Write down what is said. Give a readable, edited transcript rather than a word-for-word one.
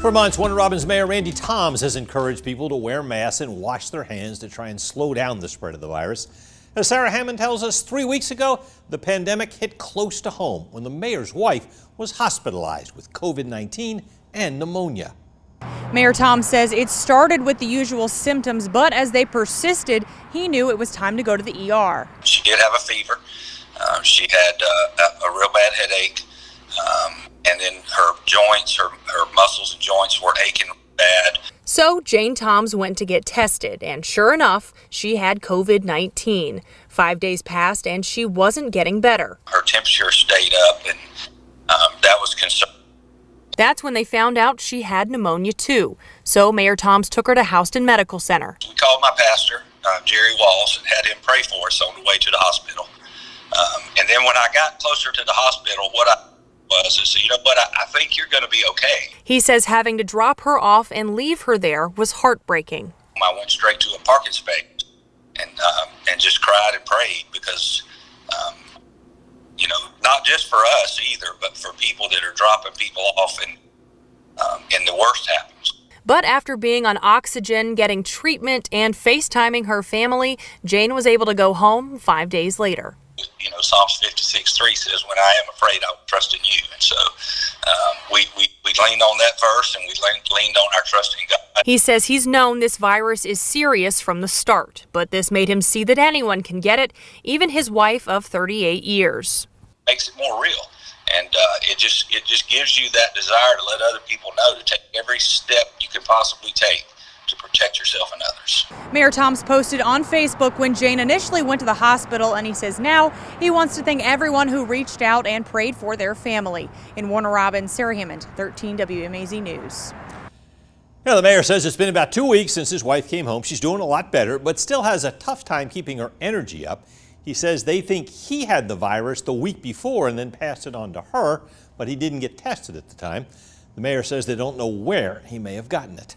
For months, Warner Robins Mayor Randy Toms has encouraged people to wear masks and wash their hands to try and slow down the spread of the virus. As Sarah Hammond tells us, 3 weeks ago, the pandemic hit close to home when the mayor's wife was hospitalized with COVID-19 and pneumonia. Mayor Toms says it started with the usual symptoms, but as they persisted, he knew it was time to go to the ER. She did have a fever. She had a real bad headache. And then her joints, her muscles and joints were aching bad. So Jane Toms went to get tested, and sure enough, she had COVID-19. 5 days passed, and she wasn't getting better. Her temperature stayed up, and that was concerning. That's when they found out she had pneumonia too. So Mayor Toms took her to Houston Medical Center. We called my pastor, Jerry Walls, and had him pray for us on the way to the hospital. And then when I got closer to the hospital, what I said, you know what, I think you're going to be okay. He says having to drop her off and leave her there was heartbreaking. I went straight to a parking space and just cried and prayed because, not just for us either, but for people that are dropping people off and the worst happens. But after being on oxygen, getting treatment, and FaceTiming her family, Jane was able to go home 5 days later. Psalms 56:3 says, when I am afraid, I will trust in you. And so we leaned on that verse, and we leaned on our trust in God. He says he's known this virus is serious from the start, but this made him see that anyone can get it, even his wife of 38 years. Makes it more real. And it just gives you that desire to let other people know, to take every step you can possibly take to protect yourself and others. Mayor Toms posted on Facebook when Jane initially went to the hospital, and he says now he wants to thank everyone who reached out and prayed for their family. In Warner Robins, Sarah Hammond, 13 WMAZ News. The mayor says it's been about 2 weeks since his wife came home. She's doing a lot better, but still has a tough time keeping her energy up. He says they think he had the virus the week before and then passed it on to her, but he didn't get tested at the time. The mayor says they don't know where he may have gotten it.